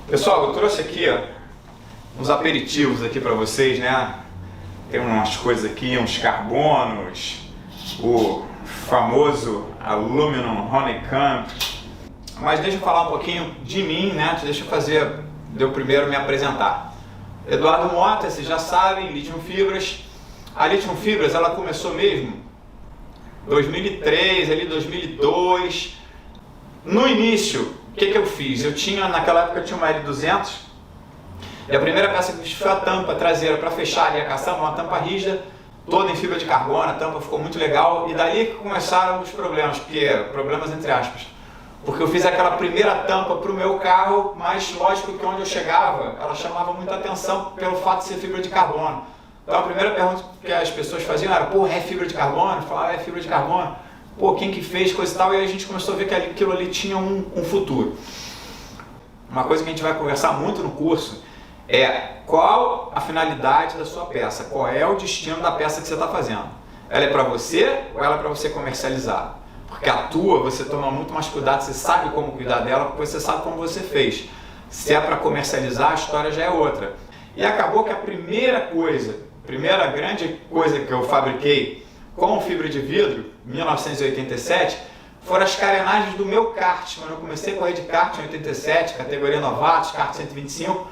Pessoal, eu trouxe aqui ó, uns aperitivos aqui para vocês, né? Tem umas coisas aqui, uns carbonos, o famoso Aluminum Honeycomb. Mas deixa eu falar um pouquinho de mim, né? Deixa eu primeiro me apresentar. Eduardo Mota, vocês já sabem, Lithium Fibras. A Lithium Fibras, ela começou mesmo em 2003, ali 2002. No início, o que eu fiz? Naquela época eu tinha uma L200 e a primeira peça que eu fiz foi a tampa traseira para fechar ali a caçamba, uma tampa rígida, toda em fibra de carbono, a tampa ficou muito legal e dali que começaram os problemas, problemas entre aspas, porque eu fiz aquela primeira tampa para o meu carro, mas lógico que onde eu chegava, ela chamava muita atenção pelo fato de ser fibra de carbono. Então a primeira pergunta que as pessoas faziam era, pô, é fibra de carbono? Eu falava, é fibra de carbono. Pô, quem que fez, coisa e tal, e aí a gente começou a ver que aquilo ali tinha um futuro. Uma coisa que a gente vai conversar muito no curso é qual a finalidade da sua peça, qual é o destino da peça que você está fazendo. Ela é para você ou ela é para você comercializar? Porque a tua, você toma muito mais cuidado, você sabe como cuidar dela, porque você sabe como você fez. Se é para comercializar, a história já é outra. E acabou que a primeira grande coisa que eu fabriquei com fibra de vidro, em 1987, foram as carenagens do meu kart. Quando eu comecei a correr de kart em 87, categoria novatos, kart 125,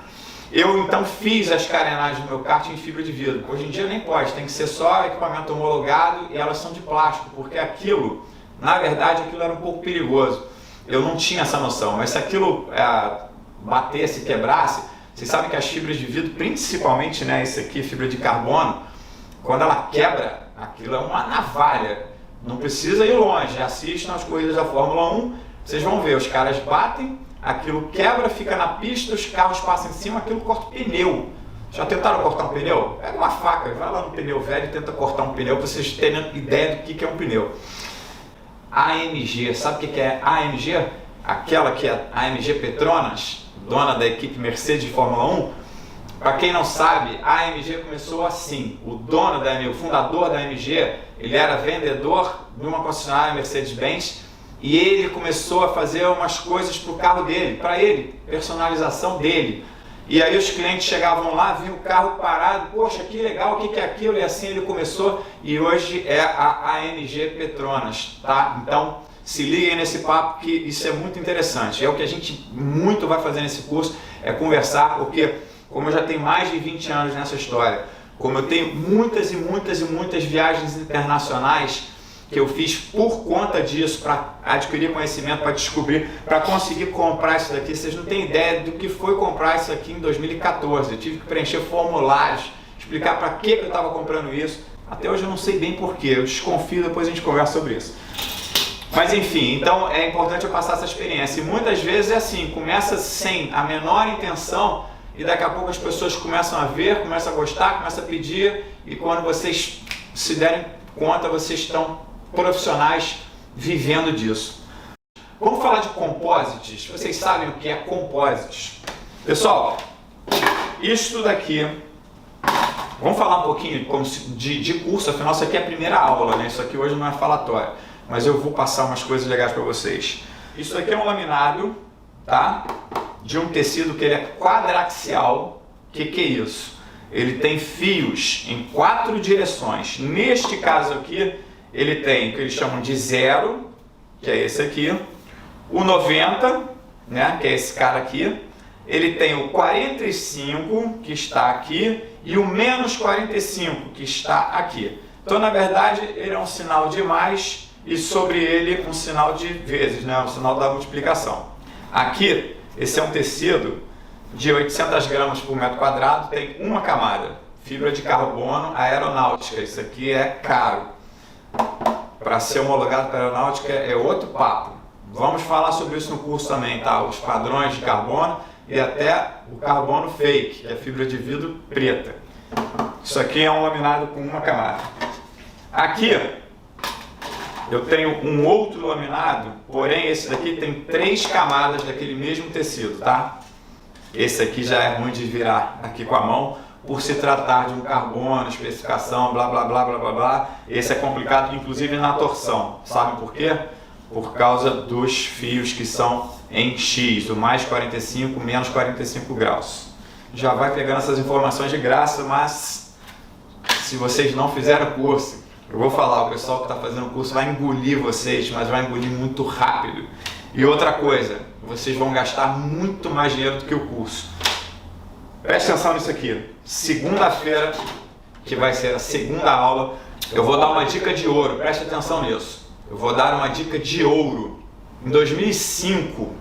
eu então fiz as carenagens do meu kart em fibra de vidro. Hoje em dia nem pode, tem que ser só equipamento homologado e elas são de plástico, porque aquilo, na verdade, aquilo era um pouco perigoso. Eu não tinha essa noção, mas se aquilo batesse, quebrasse, vocês sabem que as fibras de vidro, principalmente, né, esse aqui, fibra de carbono, quando ela quebra, aquilo é uma navalha. Não precisa ir longe, assistam as corridas da Fórmula 1, vocês vão ver, os caras batem, aquilo quebra, fica na pista, os carros passam em cima, aquilo corta o pneu. Já tentaram cortar um pneu? Pega uma faca, vai lá no pneu velho e tenta cortar um pneu para vocês terem ideia do que é um pneu. AMG, sabe o que é AMG? Aquela que é a AMG Petronas, dona da equipe Mercedes de Fórmula 1. Para quem não sabe, a AMG começou assim. O dono da AMG, o fundador da AMG, ele era vendedor de uma concessionária Mercedes-Benz e ele começou a fazer umas coisas para o carro dele, para ele, personalização dele. E aí os clientes chegavam lá, viam o carro parado, poxa, que legal, o que é aquilo? E assim ele começou e hoje é a AMG Petronas, tá? Então se liguem nesse papo que isso é muito interessante. É o que a gente muito vai fazer nesse curso, é conversar, porque como eu já tenho mais de 20 anos nessa história, como eu tenho muitas e muitas e muitas viagens internacionais que eu fiz por conta disso, para adquirir conhecimento, para descobrir, para conseguir comprar isso daqui. Vocês não têm ideia do que foi comprar isso aqui em 2014. Eu tive que preencher formulários, explicar para que eu estava comprando isso. Até hoje eu não sei bem porquê, eu desconfio, depois a gente conversa sobre isso. Mas enfim, então é importante eu passar essa experiência. E muitas vezes é assim, começa sem a menor intenção, e daqui a pouco as pessoas começam a ver, começam a gostar, começam a pedir, e quando vocês se derem conta, vocês estão profissionais vivendo disso. Vamos falar de composites. Vocês sabem o que é composites? Pessoal, isso daqui, vamos falar um pouquinho de curso, afinal isso aqui é a primeira aula, né? Isso aqui hoje não é falatório, mas eu vou passar umas coisas legais para vocês. Isso daqui é um laminado, tá? De um tecido que ele é quadraxial. O que é isso? Ele tem fios em 4 direções. Neste caso aqui, ele tem o que eles chamam de 0, que é esse aqui, o 90, né, que é esse cara aqui, ele tem o 45, que está aqui, e o menos 45, que está aqui. Então, na verdade, ele é um sinal de mais e sobre ele um sinal de vezes, né, um sinal da multiplicação. Aqui, esse é um tecido de 800 gramas por metro quadrado, tem uma camada, fibra de carbono aeronáutica. Isso aqui é caro. Para ser homologado para aeronáutica é outro papo. Vamos falar sobre isso no curso também, tá? Os padrões de carbono e até o carbono fake, que é fibra de vidro preta. Isso aqui é um laminado com uma camada. Aqui eu tenho um outro laminado, porém esse daqui tem 3 camadas daquele mesmo tecido, tá? Esse aqui já é ruim de virar aqui com a mão, por se tratar de um carbono, especificação, blá blá blá blá blá blá. Esse é complicado, inclusive na torção. Sabe por quê? Por causa dos fios que são em X, o mais 45, menos 45 graus. Já vai pegando essas informações de graça, mas se vocês não fizeram o curso, eu vou falar, o pessoal que está fazendo o curso vai engolir vocês, mas vai engolir muito rápido. E outra coisa, vocês vão gastar muito mais dinheiro do que o curso. Preste atenção nisso aqui. Segunda-feira, que vai ser a segunda aula, eu vou dar uma dica de ouro, preste atenção nisso. Eu vou dar uma dica de ouro. Em 2005,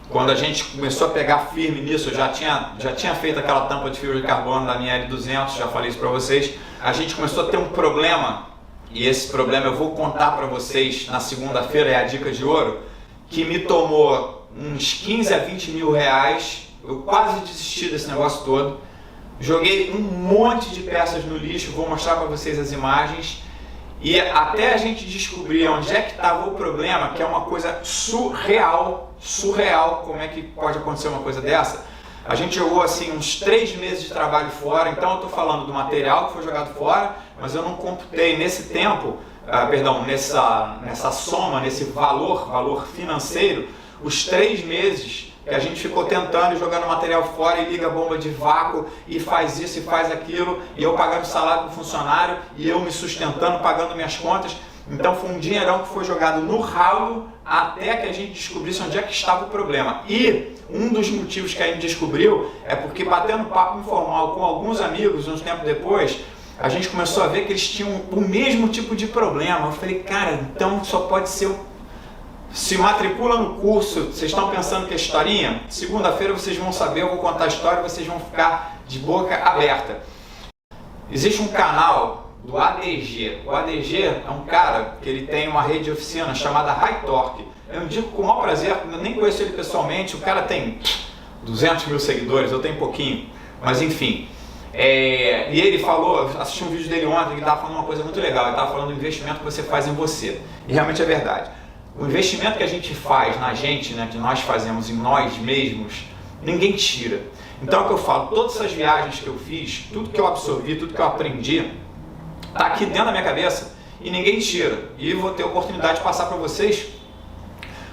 quando a gente começou a pegar firme nisso, eu já tinha feito aquela tampa de fibra de carbono da minha L200, já falei isso para vocês. A gente começou a ter um problema, e esse problema eu vou contar para vocês na segunda-feira, é a dica de ouro, que me tomou uns 15 a 20 mil reais. Eu quase desisti desse negócio todo. Joguei um monte de peças no lixo, vou mostrar para vocês as imagens. E até a gente descobrir onde é que estava o problema, que é uma coisa surreal, como é que pode acontecer uma coisa dessa? A gente jogou assim uns 3 meses de trabalho fora, então eu estou falando do material que foi jogado fora, mas eu não computei nesse tempo, nessa soma, nesse valor financeiro, os 3 meses que a gente ficou tentando e jogando material fora e liga a bomba de vácuo e faz isso e faz aquilo, e eu pagando salário para o funcionário e eu me sustentando, pagando minhas contas. Então foi um dinheirão que foi jogado no ralo até que a gente descobrisse onde é que estava o problema. E um dos motivos que a gente descobriu é porque, batendo papo informal com alguns amigos uns tempos depois, a gente começou a ver que eles tinham o mesmo tipo de problema. Eu falei, cara, então só pode ser Se matricula no curso, vocês estão pensando que é historinha? Segunda-feira vocês vão saber, eu vou contar a história, vocês vão ficar de boca aberta. Existe um canal do ADG. O ADG é um cara que ele tem uma rede de oficina chamada High Torque. Eu indico com o maior prazer, eu nem conheço ele pessoalmente, o cara tem 200 mil seguidores, eu tenho pouquinho, mas enfim. E ele falou, assisti um vídeo dele ontem, que estava falando uma coisa muito legal, ele estava falando do investimento que você faz em você. E realmente é verdade. O investimento que a gente faz na gente, né, que nós fazemos em nós mesmos, ninguém tira. Então é o que eu falo, todas essas viagens que eu fiz, tudo que eu absorvi, tudo que eu aprendi, está aqui dentro da minha cabeça e ninguém tira. E vou ter a oportunidade de passar para vocês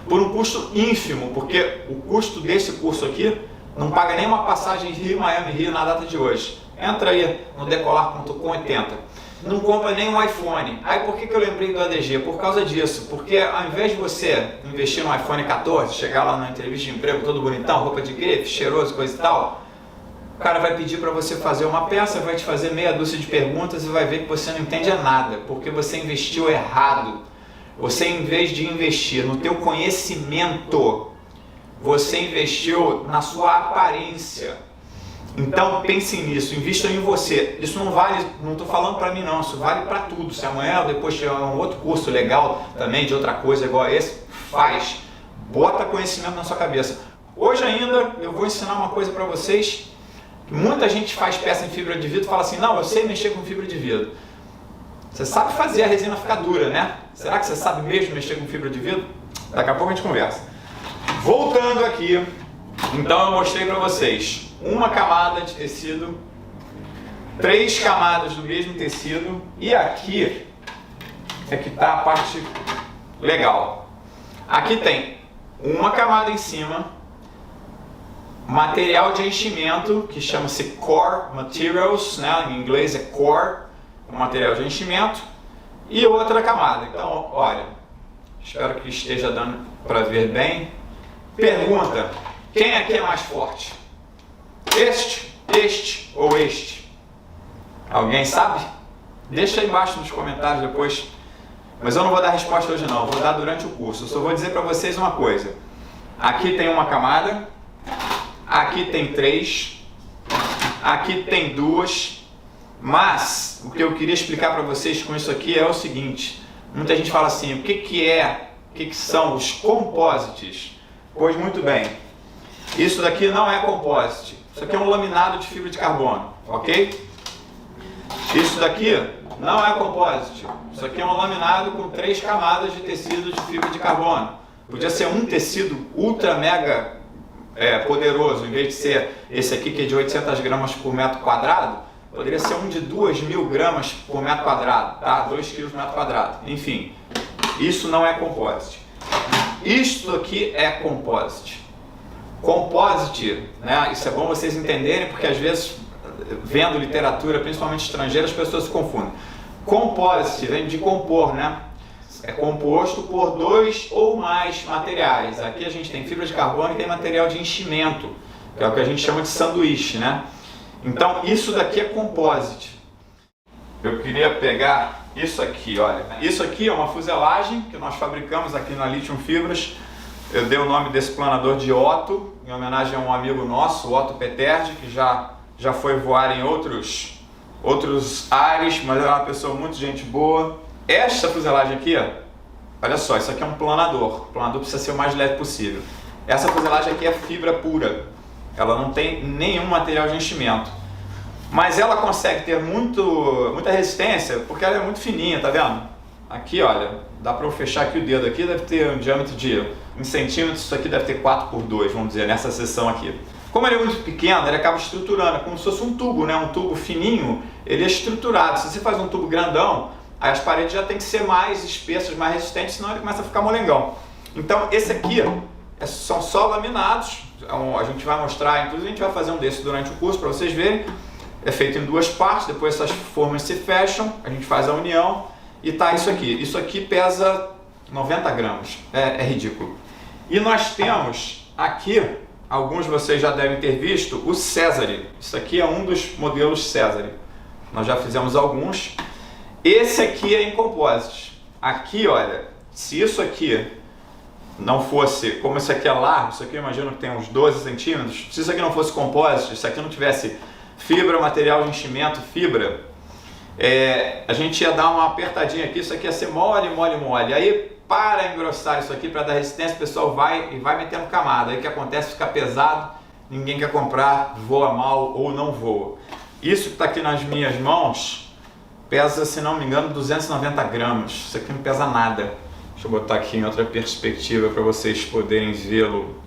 por um custo ínfimo, porque o custo desse curso aqui não paga nem uma passagem Rio, Miami, Rio na data de hoje. Entra aí no decolar.com e tenta. Não compra nem um iPhone. Aí por que eu lembrei do ADG? Por causa disso. Porque ao invés de você investir no iPhone 14, chegar lá na entrevista de emprego todo bonitão, roupa de grife, cheiroso, coisa e tal, o cara vai pedir para você fazer uma peça, vai te fazer meia dúzia de perguntas e vai ver que você não entende nada, porque você investiu errado. Você, em vez de investir no teu conhecimento, você investiu na sua aparência. Então pense nisso, invista em você. Isso não vale, não estou falando para mim não, isso vale para tudo. Se amanhã ou depois tiver um outro curso legal também de outra coisa igual a esse, faz. Bota conhecimento na sua cabeça. Hoje ainda eu vou ensinar uma coisa para vocês. Muita gente faz peça em fibra de vidro e fala assim, não, eu sei mexer com fibra de vidro. Você sabe fazer a resina ficar dura, né? Será que você sabe mesmo mexer com fibra de vidro? Daqui a pouco a gente conversa. Voltando aqui, então eu mostrei para vocês uma camada de tecido, 3 camadas do mesmo tecido, e aqui é que está a parte legal. Aqui tem uma camada em cima, material de enchimento que chama-se Core Materials, né? Em inglês é Core, o material de enchimento, e outra camada. Então, olha, espero que esteja dando para ver bem. Pergunta: quem aqui é mais forte? Este ou este? Alguém sabe? Deixa aí embaixo nos comentários depois. Mas eu não vou dar resposta hoje não, vou dar durante o curso. Eu só vou dizer para vocês uma coisa. Aqui tem uma camada, aqui tem 3, aqui tem 2, mas o que eu queria explicar para vocês com isso aqui é o seguinte. Muita gente fala assim, o que são os composites? Pois muito bem, isso daqui não é composite. Isso aqui é um laminado de fibra de carbono, ok? Isso daqui não é composite. Isso aqui é um laminado com 3 camadas de tecido de fibra de carbono. Podia ser um tecido ultra mega poderoso, em vez de ser esse aqui que é de 800 gramas por metro quadrado, poderia ser um de 2.000 gramas por metro quadrado, tá? 2 quilos por metro quadrado. Enfim, isso não é composite. Isto aqui é composite. Composite, né? Isso é bom vocês entenderem, porque às vezes, vendo literatura, principalmente estrangeira, as pessoas se confundem. Composite vem de compor, né? É composto por 2 ou mais materiais. Aqui a gente tem fibra de carbono e tem material de enchimento, que é o que a gente chama de sanduíche, né? Então isso daqui é composite. Eu queria pegar isso aqui, olha. Isso aqui é uma fuselagem que nós fabricamos aqui na Lithium Fibras. Eu dei o nome desse planador de Otto, em homenagem a um amigo nosso, Otto Peterdi, que já foi voar em outros ares, mas é uma pessoa muito gente boa. Esta fuselagem aqui, ó, olha só, isso aqui é um planador. O planador precisa ser o mais leve possível. Essa fuselagem aqui é fibra pura. Ela não tem nenhum material de enchimento. Mas ela consegue ter muita resistência porque ela é muito fininha, tá vendo? Aqui, olha, dá para eu fechar aqui o dedo aqui, deve ter um diâmetro de 1 centímetro, isso aqui deve ter 4 por 2, vamos dizer, nessa seção aqui. Como ele é muito pequeno, ele acaba estruturando, é como se fosse um tubo, né? Um tubo fininho, ele é estruturado. Se você faz um tubo grandão, aí as paredes já tem que ser mais espessas, mais resistentes, senão ele começa a ficar molengão. Então esse aqui são só laminados, a gente vai mostrar, inclusive a gente vai fazer um desse durante o curso para vocês verem. É feito em 2 partes, depois essas formas se fecham, a gente faz a união e tá isso aqui. Isso aqui pesa 90 gramas, é ridículo. E nós temos aqui, alguns de vocês já devem ter visto, o Césare. Isso aqui é um dos modelos Césare. Nós já fizemos alguns. Esse aqui é em composite. Aqui, olha, se isso aqui não fosse, como isso aqui é largo, isso aqui eu imagino que tem uns 12 centímetros, se isso aqui não fosse composite, se isso aqui não tivesse fibra, material de enchimento, fibra, a gente ia dar uma apertadinha aqui, isso aqui ia ser mole, mole, mole. Aí, para engrossar isso aqui, para dar resistência, o pessoal vai metendo camada. Aí o que acontece? Fica pesado, ninguém quer comprar, voa mal ou não voa. Isso que está aqui nas minhas mãos pesa, se não me engano, 290 gramas. Isso aqui não pesa nada. Deixa eu botar aqui em outra perspectiva para vocês poderem vê-lo.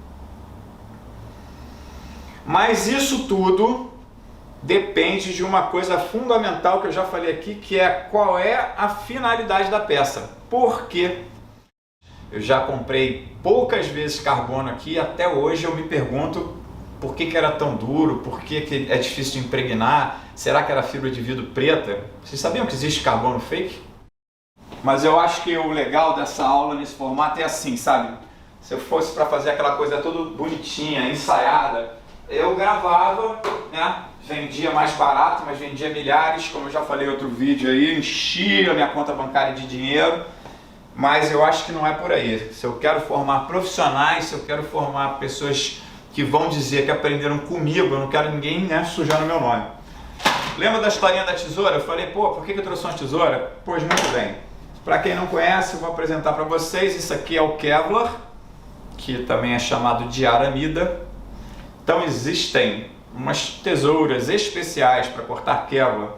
Mas isso tudo depende de uma coisa fundamental que eu já falei aqui, que é qual é a finalidade da peça. Por quê? Eu já comprei poucas vezes carbono aqui, até hoje eu me pergunto por que era tão duro, por que é difícil de impregnar, será que era fibra de vidro preta? Vocês sabiam que existe carbono fake? Mas eu acho que o legal dessa aula nesse formato é assim, sabe? Se eu fosse para fazer aquela coisa toda bonitinha, ensaiada, eu gravava, né? Vendia mais barato, mas vendia milhares, como eu já falei em outro vídeo aí, enchia a minha conta bancária de dinheiro, mas eu acho que não é por aí. Se eu quero formar profissionais, se eu quero formar pessoas que vão dizer que aprenderam comigo, eu não quero ninguém, né, sujando meu nome. Lembra da historinha da tesoura? Eu falei, pô, por que eu trouxe uma tesoura? Pois muito bem. Para quem não conhece, eu vou apresentar para vocês. Isso aqui é o Kevlar, que também é chamado de aramida. Então existem umas tesouras especiais para cortar Kevlar.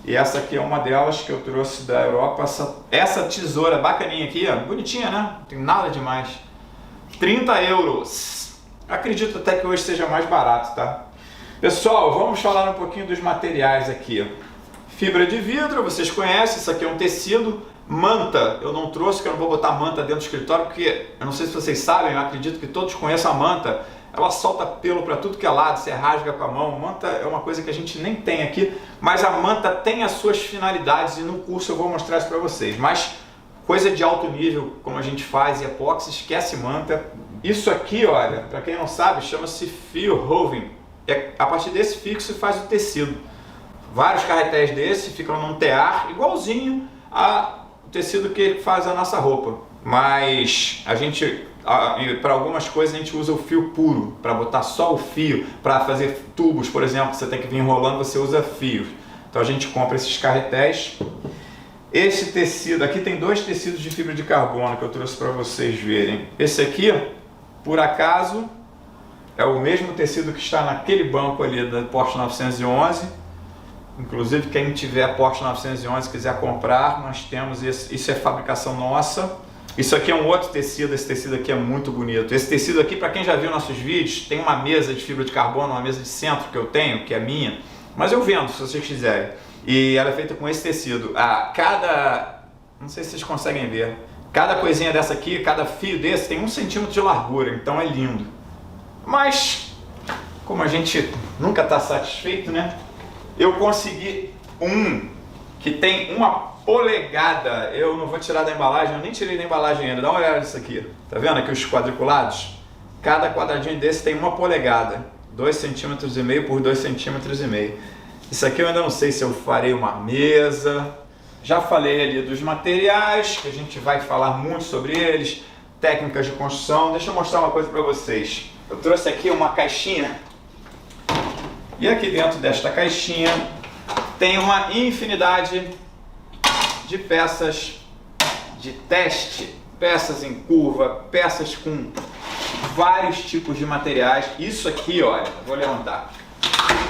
E essa aqui é uma delas que eu trouxe da Europa. Essa tesoura bacaninha aqui, ó, bonitinha, né? Não tem nada demais. 30 euros. Acredito até que hoje seja mais barato, tá? Pessoal, vamos falar um pouquinho dos materiais aqui. Fibra de vidro, vocês conhecem, isso aqui é um tecido. Manta, eu não trouxe, porque eu não vou botar manta dentro do escritório, porque eu não sei se vocês sabem, eu acredito que todos conheçam a manta. Ela solta pelo para tudo que é lado, você rasga com a mão. Manta é uma coisa que a gente nem tem aqui, mas a manta tem as suas finalidades e no curso eu vou mostrar isso para vocês. Mas coisa de alto nível, como a gente faz, e epóxi, esquece manta. Isso aqui, olha, para quem não sabe, chama-se fio roving. A partir desse fio que se faz o tecido. Vários carretéis desses ficam num tear, igualzinho ao tecido que faz a nossa roupa. Mas a gente, para algumas coisas, a gente usa o fio puro, para botar só o fio, para fazer tubos, por exemplo, que você tem que vir enrolando, você usa fios. Então a gente compra esses carretéis. Esse tecido, aqui tem 2 tecidos de fibra de carbono que eu trouxe para vocês verem. Esse aqui, por acaso, é o mesmo tecido que está naquele banco ali da Porsche 911. Inclusive, quem tiver Porsche 911 quiser comprar, nós temos esse. Isso é fabricação nossa. Isso aqui é um outro tecido, esse tecido aqui é muito bonito. Esse tecido aqui, para quem já viu nossos vídeos, tem uma mesa de fibra de carbono, uma mesa de centro que eu tenho, que é minha, mas eu vendo, se vocês quiserem. E ela é feita com esse tecido. Não sei se vocês conseguem ver, cada coisinha dessa aqui, cada fio desse tem 1 centímetro de largura, então é lindo. Mas, como a gente nunca está satisfeito, né? Eu consegui um que tem 1 polegada. Eu não vou tirar da embalagem, eu nem tirei da embalagem ainda. Dá uma olhada nisso aqui. Tá vendo aqui os quadriculados? Cada quadradinho desse tem 1 polegada. 2,5 cm por 2,5 cm. Isso aqui eu ainda não sei se eu farei uma mesa. Já falei ali dos materiais, que a gente vai falar muito sobre eles. Técnicas de construção. Deixa eu mostrar uma coisa para vocês. Eu trouxe aqui uma caixinha. E aqui dentro desta caixinha tem uma infinidade de peças de teste. Peças em curva, peças com vários tipos de materiais. Isso aqui, olha, vou levantar.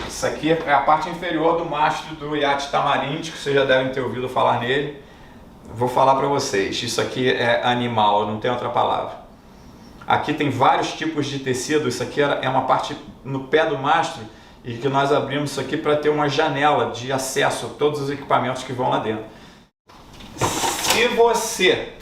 Isso aqui é a parte inferior do mastro do iate Tamarinde, que vocês já devem ter ouvido falar nele. Vou falar para vocês, isso aqui é animal, não tem outra palavra. Aqui tem vários tipos de tecido. Isso aqui é uma parte no pé do mastro e que nós abrimos isso aqui para ter uma janela de acesso a todos os equipamentos que vão lá dentro. Se você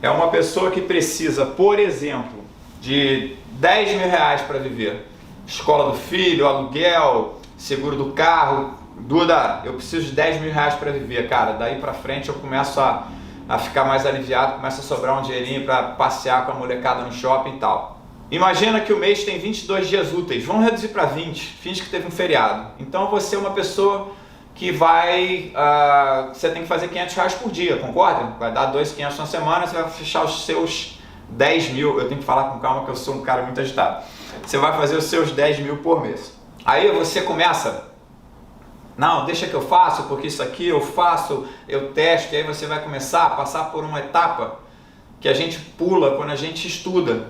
é uma pessoa que precisa, por exemplo, de 10 mil reais para viver, escola do filho, aluguel, seguro do carro, Duda, eu preciso de 10 mil reais para viver, cara, daí para frente eu começo a ficar mais aliviado, começa a sobrar um dinheirinho para passear com a molecada no shopping e tal. Imagina que o mês tem 22 dias úteis, vamos reduzir para 20, finge que teve um feriado. Então você é uma pessoa que você tem que fazer 500 reais por dia, concorda? Vai dar 2.500 na semana, você vai fechar os seus 10 mil, eu tenho que falar com calma que eu sou um cara muito agitado. Você vai fazer os seus 10 mil por mês. Aí você começa, não, deixa que eu faço, porque isso aqui eu faço, eu testo, e aí você vai começar a passar por uma etapa que a gente pula quando a gente estuda,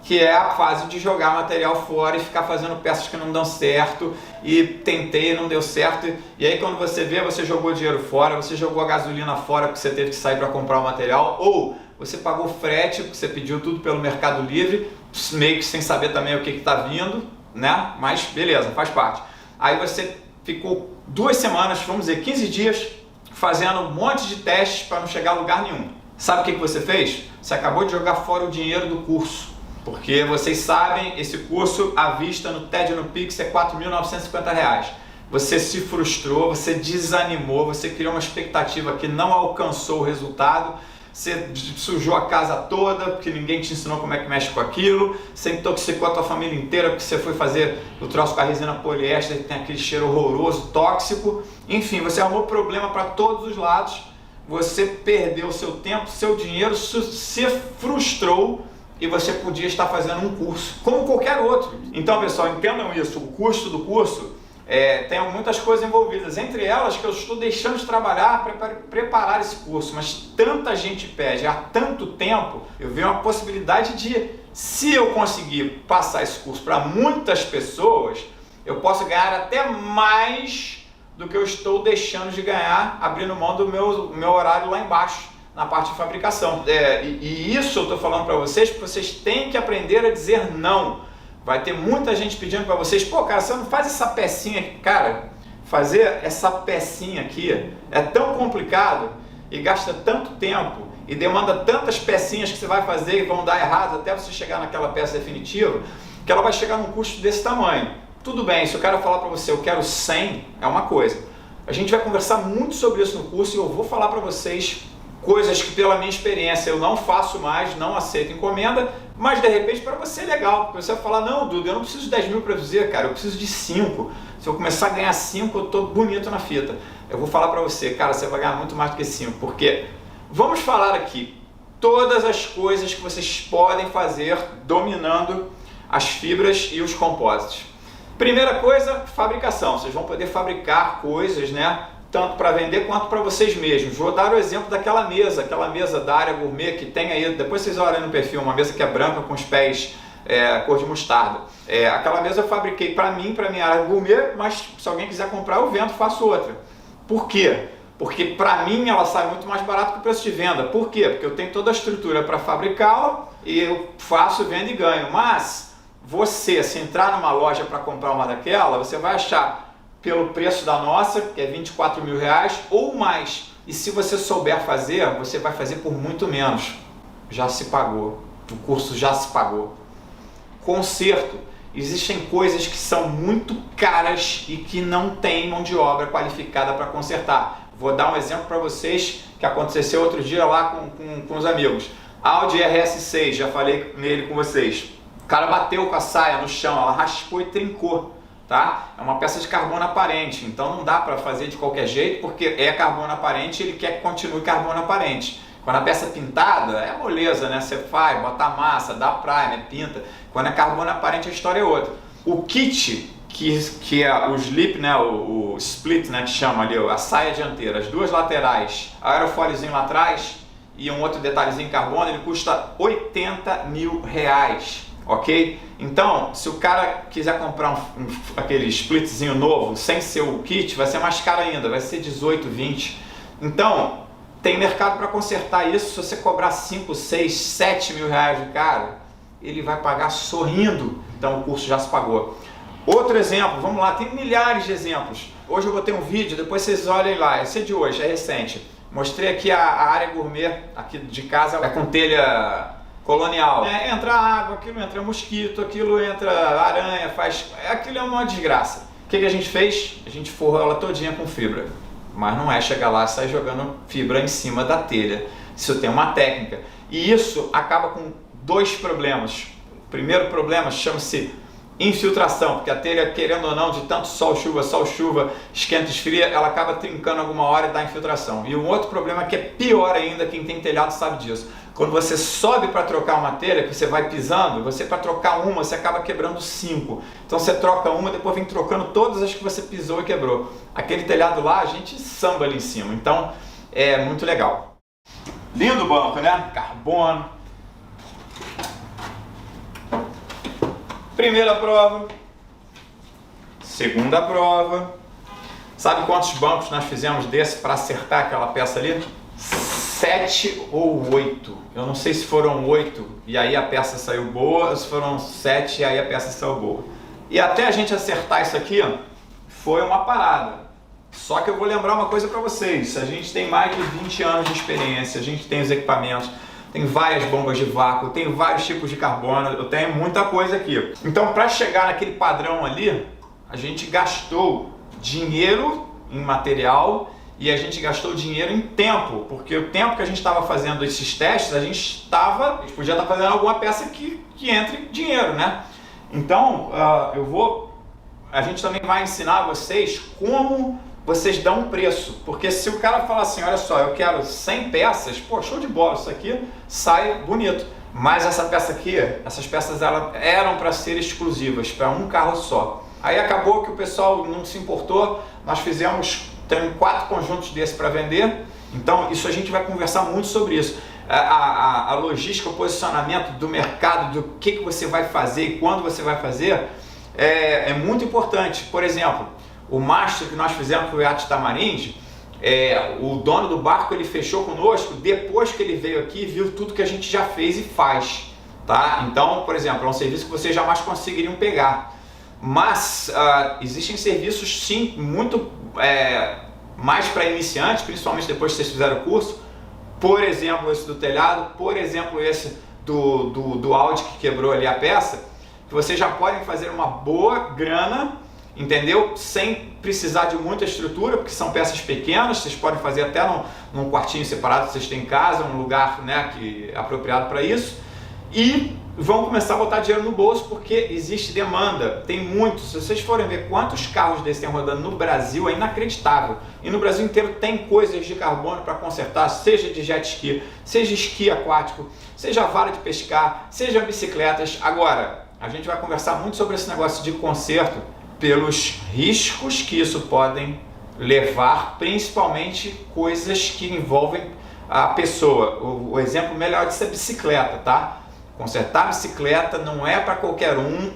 que é a fase de jogar material fora e ficar fazendo peças que não dão certo, e tentei e não deu certo, e aí quando você vê, você jogou dinheiro fora, você jogou a gasolina fora porque você teve que sair para comprar o material, ou você pagou frete, porque você pediu tudo pelo Mercado Livre, meio que sem saber também o que está vindo, né? Mas beleza, faz parte. Aí você ficou 2 semanas, vamos dizer 15 dias, fazendo um monte de testes para não chegar a lugar nenhum. Sabe o que você fez? Você acabou de jogar fora o dinheiro do curso. Porque vocês sabem, esse curso à vista no TED e no Pix é R$ 4.950. Você se frustrou, você desanimou, você criou uma expectativa que não alcançou o resultado, você sujou a casa toda porque ninguém te ensinou como é que mexe com aquilo, você intoxicou a tua família inteira porque você foi fazer o troço com a resina poliéster que tem aquele cheiro horroroso, tóxico. Enfim, você arrumou problema para todos os lados, você perdeu seu tempo, seu dinheiro, se frustrou e você podia estar fazendo um curso, como qualquer outro. Então, pessoal, entendam isso, o custo do curso tem muitas coisas envolvidas, entre elas que eu estou deixando de trabalhar para preparar esse curso, mas tanta gente pede há tanto tempo, eu vi uma possibilidade de, se eu conseguir passar esse curso para muitas pessoas, eu posso ganhar até mais do que eu estou deixando de ganhar, abrindo mão do meu horário lá embaixo, na parte de fabricação. E isso eu estou falando para vocês, porque vocês têm que aprender a dizer não. Vai ter muita gente pedindo para vocês, pô, cara, você não faz essa pecinha aqui. Cara, fazer essa pecinha aqui é tão complicado e gasta tanto tempo e demanda tantas pecinhas que você vai fazer e vão dar errado até você chegar naquela peça definitiva, que ela vai chegar num custo desse tamanho. Tudo bem, se o cara falar para você, eu quero 100, é uma coisa. A gente vai conversar muito sobre isso no curso e eu vou falar para vocês coisas que, pela minha experiência, eu não faço mais, não aceito encomenda, mas de repente para você é legal, porque você vai falar, não, Duda, eu não preciso de 10 mil para fazer, cara, eu preciso de 5. Se eu começar a ganhar 5, eu estou bonito na fita. Eu vou falar para você, cara, você vai ganhar muito mais do que 5, porque vamos falar aqui todas as coisas que vocês podem fazer dominando as fibras e os compósitos. Primeira coisa, fabricação. Vocês vão poder fabricar coisas, né? Tanto para vender quanto para vocês mesmos. Vou dar o exemplo daquela mesa da área gourmet que tem aí, depois vocês olhem no perfil, uma mesa que é branca com os pés cor de mostarda. Aquela mesa eu fabriquei para mim, para minha área gourmet, mas se alguém quiser comprar eu vendo, faço outra. Por quê? Porque para mim ela sai muito mais barato que o preço de venda. Por quê? Porque eu tenho toda a estrutura para fabricá-la e eu faço, vendo e ganho. Mas você, se entrar numa loja para comprar uma daquela, você vai achar pelo preço da nossa, que é 24 mil reais ou mais. E se você souber fazer, você vai fazer por muito menos. Já se pagou. O curso já se pagou. conserto. Existem coisas que são muito caras e que não tem mão de obra qualificada para consertar. Vou dar um exemplo para vocês que aconteceu outro dia lá com os amigos. Audi RS6, já falei nele com vocês. O cara bateu com a saia no chão, ela raspou e trincou, tá? É uma peça de carbono aparente, então não dá para fazer de qualquer jeito, porque é carbono aparente e ele quer que continue carbono aparente. Quando a peça é pintada, é moleza, né? Você faz, bota a massa, dá primer, pinta. Quando é carbono aparente, a história é outra. O kit, que é o slip, né? O split, né? Que chama ali, a saia dianteira, as duas laterais, aerofóliozinho lá atrás e um outro detalhezinho em carbono, ele custa R$80 mil, ok? Então, se o cara quiser comprar aquele splitzinho novo, sem ser o kit, vai ser mais caro ainda, vai ser 18, 20. Então, tem mercado para consertar isso. Se você cobrar 5, 6, 7 mil reais de cara, ele vai pagar sorrindo. Então o curso já se pagou. Outro exemplo, vamos lá, tem milhares de exemplos. Hoje eu botei um vídeo, depois vocês olhem lá. Esse é de hoje, é recente. Mostrei aqui a área gourmet aqui de casa, é com telha colonial. Entra água, aquilo entra mosquito, aquilo entra aranha, aquilo é uma desgraça. O que a gente fez? A gente forrou ela todinha com fibra. Mas não é chegar lá e sair jogando fibra em cima da telha. Isso tem uma técnica. E isso acaba com dois problemas. O primeiro problema chama-se infiltração, porque a telha, querendo ou não, de tanto sol, chuva, esquenta, esfria, ela acaba trincando alguma hora e dá infiltração. E um outro problema que é pior ainda, quem tem telhado sabe disso. Quando você sobe para trocar uma telha, que você vai pisando, você para trocar uma, você acaba quebrando 5. Então você troca uma, depois vem trocando todas as que você pisou e quebrou. Aquele telhado lá, a gente samba ali em cima. Então é muito legal. Lindo banco, né? Carbono. Primeira prova. Segunda prova. Sabe quantos bancos nós fizemos desse para acertar aquela peça ali? 7 ou 8. Eu não sei se foram 8 e aí a peça saiu boa, ou se foram 7 e aí a peça saiu boa. E até a gente acertar isso aqui, foi uma parada. Só que eu vou lembrar uma coisa para vocês. A gente tem mais de 20 anos de experiência, a gente tem os equipamentos, tem várias bombas de vácuo, tem vários tipos de carbono, eu tenho muita coisa aqui. Então, para chegar naquele padrão ali, a gente gastou dinheiro em material e a gente gastou dinheiro em tempo, porque o tempo que a gente estava fazendo esses testes, a gente podia estar fazendo alguma peça que entre dinheiro, né? Então, a gente também vai ensinar vocês como vocês dão um preço, porque se o cara falar assim, olha só, eu quero 100 peças, pô, show de bola, isso aqui sai bonito. Mas essa peça aqui, essas peças eram para ser exclusivas, para um carro só. Aí acabou que o pessoal não se importou, nós tem 4 conjuntos desse para vender, então isso a gente vai conversar muito sobre isso. A logística, o posicionamento do mercado, do que você vai fazer e quando você vai fazer, é muito importante. Por exemplo, o mastro que nós fizemos para o Iate Tamarins, o dono do barco, ele fechou conosco depois que ele veio aqui e viu tudo que a gente já fez e faz, tá? Então, por exemplo, é um serviço que vocês jamais conseguiriam pegar. Mas existem serviços sim, muito mais para iniciantes, principalmente depois que vocês fizeram o curso. Por exemplo, esse do telhado, por exemplo, esse do Audi que quebrou ali a peça, que vocês já podem fazer uma boa grana, entendeu? Sem precisar de muita estrutura, porque são peças pequenas, vocês podem fazer até num quartinho separado que vocês têm em casa, um lugar, né, que é apropriado para isso. E vão começar a botar dinheiro no bolso porque existe demanda, tem muitos. Se vocês forem ver quantos carros desses tem rodando no Brasil, é inacreditável. E no Brasil inteiro tem coisas de carbono para consertar, seja de jet ski, seja esqui aquático, seja vara de pescar, seja bicicletas. Agora, a gente vai conversar muito sobre esse negócio de conserto pelos riscos que isso podem levar, principalmente coisas que envolvem a pessoa. O exemplo melhor disso é bicicleta, tá? Consertar a bicicleta não é para qualquer um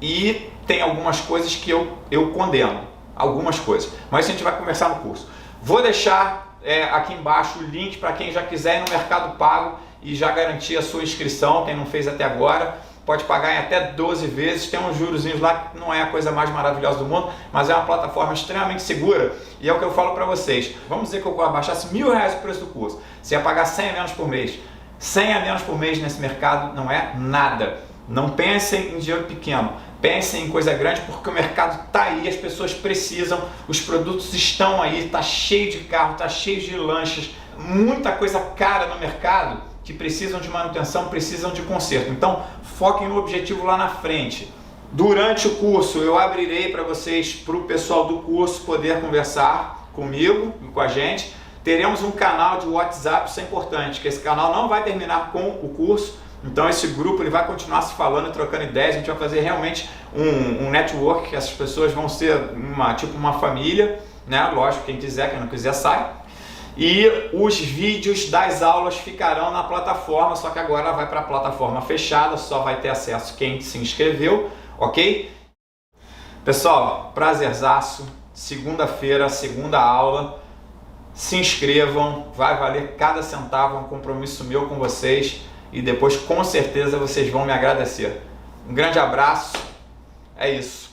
e tem algumas coisas que eu condeno, algumas coisas, mas isso a gente vai conversar no curso. Vou deixar aqui embaixo o link para quem já quiser ir no Mercado Pago e já garantir a sua inscrição, quem não fez até agora, pode pagar em até 12 vezes, tem uns jurozinhos lá que não é a coisa mais maravilhosa do mundo, mas é uma plataforma extremamente segura e é o que eu falo para vocês. Vamos dizer que eu abaixasse R$1.000 o preço do curso, você ia pagar 100 a menos por mês. 100 a menos por mês nesse mercado não é nada. Não pensem em dinheiro pequeno, pensem em coisa grande, porque o mercado está aí, as pessoas precisam, os produtos estão aí, está cheio de carro, está cheio de lanchas, muita coisa cara no mercado que precisam de manutenção, precisam de conserto. Então foquem no objetivo lá na frente. Durante o curso eu abrirei para vocês, para o pessoal do curso poder conversar comigo e com a gente. Teremos um canal de WhatsApp, isso é importante, que esse canal não vai terminar com o curso. Então esse grupo ele vai continuar se falando e trocando ideias, a gente vai fazer realmente um network, que essas pessoas vão ser tipo uma família, né? Lógico, quem quiser, quem não quiser sai. E os vídeos das aulas ficarão na plataforma, só que agora ela vai para a plataforma fechada, só vai ter acesso quem se inscreveu, ok? Pessoal, prazerzaço, segunda-feira, segunda aula, se inscrevam, vai valer cada centavo, é um compromisso meu com vocês. E depois com certeza vocês vão me agradecer. Um grande abraço, é isso.